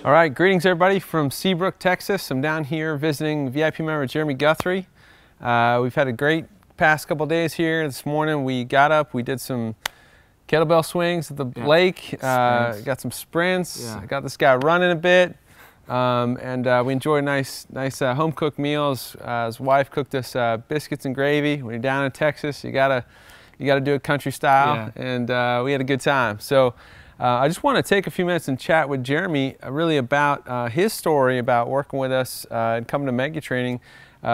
All right, greetings everybody from Seabrook, Texas. I'm down here visiting VIP member Jeremy Guthrie. We've had a great past couple days here. This morning we got up, we did some kettlebell swings at the lake, got some sprints, got this guy running a bit, and we enjoyed nice home-cooked meals. His wife cooked us biscuits and gravy. When you're down in Texas, you gotta do it country style, and we had a good time. So I just want to take a few minutes and chat with Jeremy really about his story about working with us and coming to Mega Training,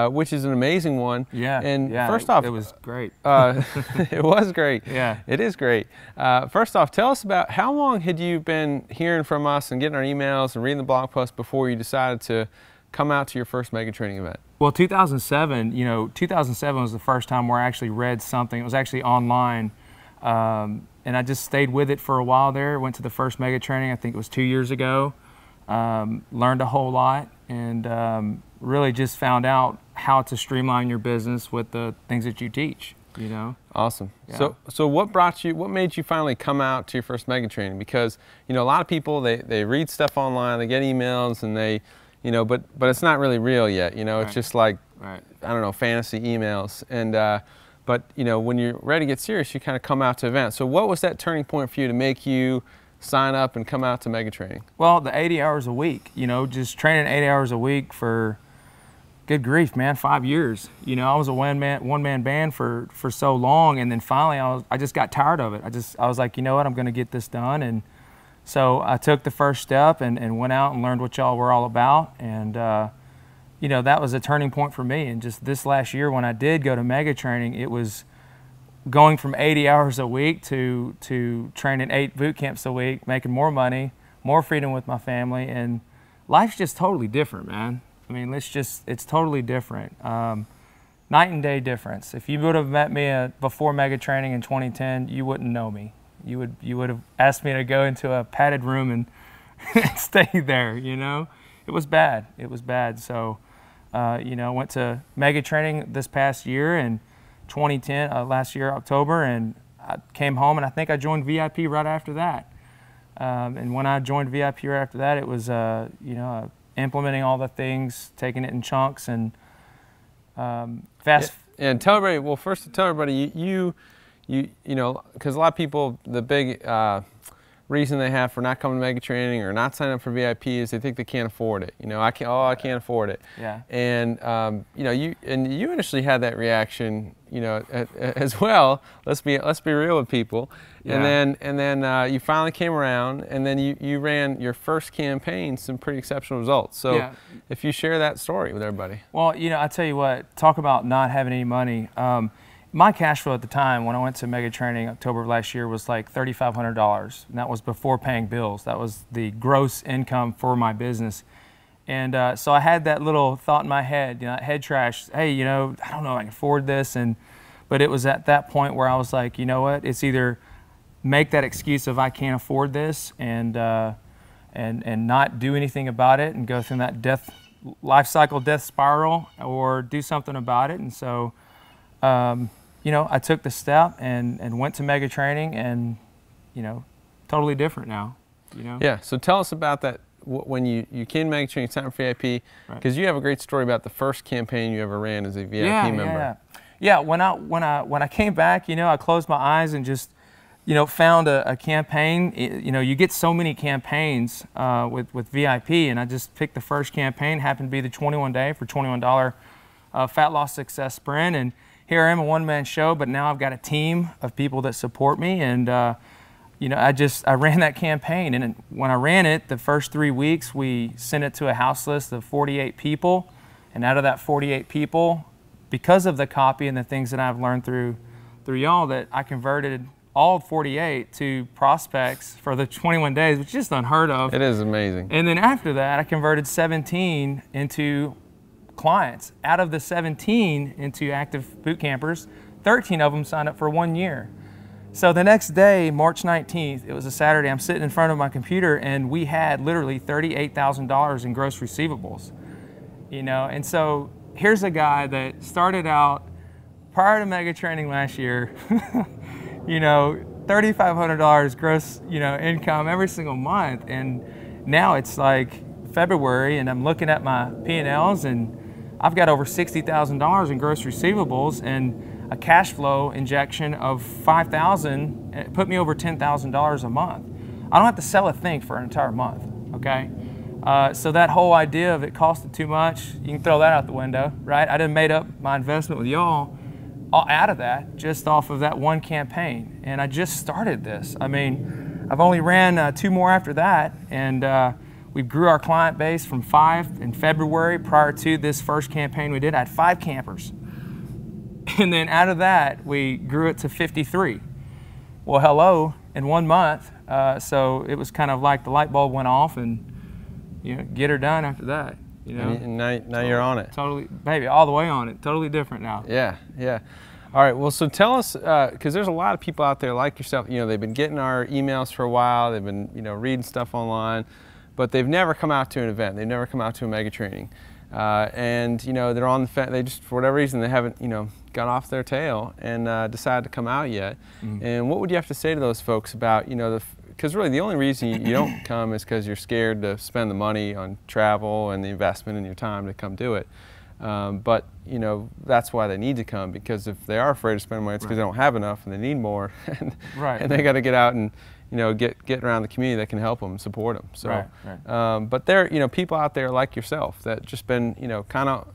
which is an amazing one. First off, it was great. It was great. Yeah, it is great. First off, tell us about how long had you been hearing from us and getting our emails and reading the blog post before you decided to come out to your first Mega Training event? Well, 2007. 2007 was the first time where I actually read something. It was actually online. And I just stayed with it for a while there. Went to the first Mega Training, I think it was 2 years ago. Learned a whole lot, and really just found out how to streamline your business with the things that you teach, Awesome. Yeah. So what made you finally come out to your first Mega Training? Because, a lot of people, they read stuff online, they get emails, and they, but it's not really real yet, it's just like, I don't know, fantasy emails. And, but when you're ready to get serious, you kind of come out to events. So what was that turning point for you to make you sign up and come out to Mega Training? Well, the 80 hours a week, just training 80 hours a week for, good grief, man, 5 years. I was a one-man band for so long, and then finally I just got tired of it. I was like, you know what, I'm going to get this done. And so I took the first step and went out and learned what y'all were all about. And that was a turning point for me. And just this last year when I did go to Mega Training, it was going from 80 hours a week to training 8 boot camps a week, making more money, more freedom with my family, and life's just totally different, man. I mean, it's totally different. Night and day difference. If you would have met me before Mega Training in 2010, you wouldn't know me. You would have asked me to go into a padded room and stay there, It was bad. It was bad. So, I went to Mega Training this past year in 2010, last year, October, and I came home, and I think I joined VIP right after that. And when I joined VIP right after that, it was, implementing all the things, taking it in chunks, and And tell everybody, well, first to tell everybody, you because a lot of people, the big reason they have for not coming to Mega Training or not signing up for VIP is they think they can't afford it. I can't afford it. Yeah. And you initially had that reaction, as well. Let's be real with people. Yeah. And then you finally came around, and then you ran your first campaign, some pretty exceptional results. So if you share that story with everybody. Well, I tell you what, talk about not having any money. My cash flow at the time when I went to Mega Training October of last year was like $3,500, and that was before paying bills. That was the gross income for my business. And so I had that little thought in my head, head trash, hey, I don't know if I can afford this. But it was at that point where I was like, you know what, it's either make that excuse of I can't afford this and not do anything about it and go through that life cycle death spiral, or do something about it. And so I took the step and went to Mega Training, and, totally different now, Yeah, so tell us about that, when you came to Mega Training, signed up for VIP, because you have a great story about the first campaign you ever ran as a VIP member. Yeah, when I came back, I closed my eyes and just, found a campaign. You get so many campaigns with VIP, and I just picked the first campaign, happened to be the 21-day for $21 fat loss success sprint, and here I am, a one-man show, but now I've got a team of people that support me, and I ran that campaign, and when I ran it, the first 3 weeks, we sent it to a house list of 48 people, and out of that 48 people, because of the copy and the things that I've learned through y'all, that I converted all 48 to prospects for the 21 days, which is just unheard of. It is amazing. And then after that, I converted 17 into clients. Out of the 17 into active boot campers, 13 of them signed up for 1 year. So the next day, March 19th, it was a Saturday, I'm sitting in front of my computer, and we had literally $38,000 in gross receivables. And so here's a guy that started out prior to Mega Training last year, $3,500 gross, income every single month, and now it's like February and I'm looking at my P&Ls and I've got over $60,000 in gross receivables and a cash flow injection of $5,000. It put me over $10,000 a month. I don't have to sell a thing for an entire month, okay? So that whole idea of it costed too much, you can throw that out the window, right? I done made up my investment with y'all out of that, just off of that one campaign. And I just started this. I mean, I've only ran 2 more after that, and we grew our client base from 5 in February. Prior to this first campaign we did, I had 5 campers. And then out of that, we grew it to 53. Well, hello, in 1 month. So it was kind of like the light bulb went off and, you know, get her done after that. You know? And now you're on it. Totally, baby, all the way on it. Totally different now. Yeah, yeah. All right, well, so tell us, because there's a lot of people out there like yourself, you know, they've been getting our emails for a while, they've been, you know, reading stuff online, but they've never come out to an event, they've never come out to a mega training. And, you know, they're on the fence, they just, for whatever reason, they haven't, you know, got off their tail and decided to come out yet. Mm-hmm. And what would you have to say to those folks about, you know, because really the only reason you don't come is because you're scared to spend the money on travel and the investment in your time to come do it. But, you know, that's why they need to come, because if they are afraid to spend money, it's because they don't have enough and they need more. And they got to get out and, you know, get around the community that can help them, support them. So, but there, you know, people out there like yourself that just been, you know, kind of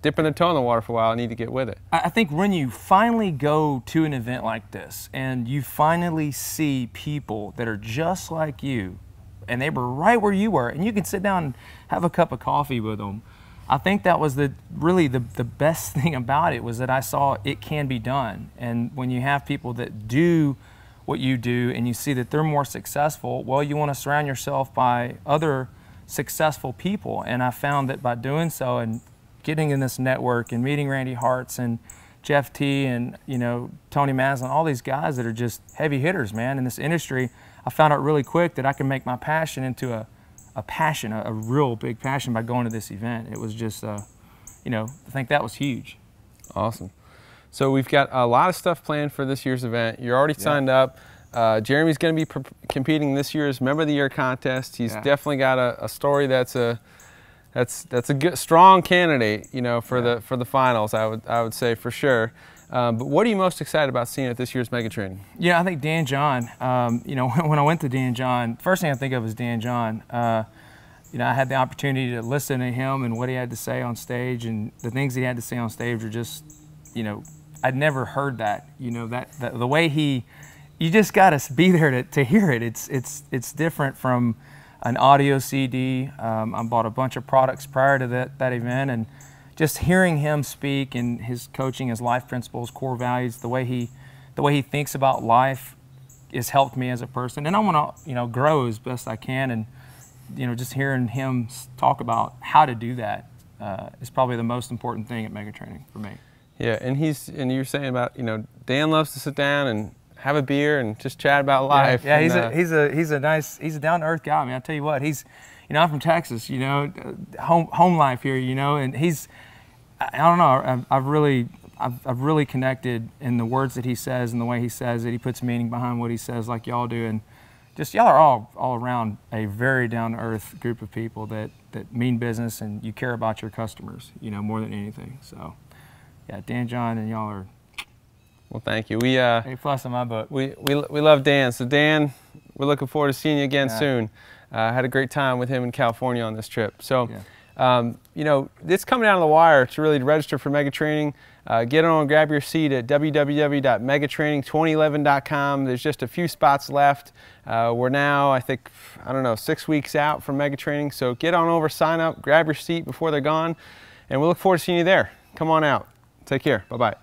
dipping their toe in the water for a while, need to get with it. I think when you finally go to an event like this and you finally see people that are just like you and they were right where you were and you can sit down and have a cup of coffee with them, I think that was really the best thing about it, was that I saw it can be done. And when you have people that do what you do and you see that they're more successful, well, you want to surround yourself by other successful people. And I found that by doing so and getting in this network and meeting Randy Hartz and Jeff T and, you know, Tony Maslin, all these guys that are just heavy hitters, man, in this industry, I found out really quick that I can make my passion into a passion, a real big passion, by going to this event. It was just, you know, I think that was huge. Awesome. So we've got a lot of stuff planned for this year's event. You're already signed up. Jeremy's going to be competing in this year's Member of the Year contest. He's definitely got a story that's a good, strong candidate, you know, for the finals. I would say for sure. But what are you most excited about seeing at this year's mega training? Yeah, I think Dan John. You know, when I went to Dan John, first thing I think of is Dan John. You know, I had the opportunity to listen to him and what he had to say on stage, and the things he had to say on stage were just, you know, I'd never heard that. You know, that the way you just got to be there to hear it. It's different from an audio CD. I bought a bunch of products prior to that event, and just hearing him speak and his coaching, his life principles, core values, the way he thinks about life has helped me as a person. And I want to, you know, grow as best I can, and, you know, just hearing him talk about how to do that is probably the most important thing at mega training for me. Yeah, and you're saying about, you know, Dan loves to sit down and have a beer and just chat about life. Yeah, he's a down to earth guy. I mean, I tell you what, he's, you know, I'm from Texas, you know, home life here, you know, and I don't know, I've really connected in the words that he says and the way he says it. He puts meaning behind what he says, like y'all do, and just y'all are all around a very down to earth group of people that mean business, and you care about your customers, you know, more than anything. So, yeah, Dan John and y'all are. Well, thank you. We A+ in my book. We love Dan. So Dan, we're looking forward to seeing you again soon. Had a great time with him in California on this trip. So, you know, it's coming down to the wire to really register for mega training. Get on, grab your seat at www.megatraining2011.com. There's just a few spots left. We're now, I think, I don't know, 6 weeks out from mega training. So get on over, sign up, grab your seat before they're gone, and we look forward to seeing you there. Come on out. Take care. Bye-bye.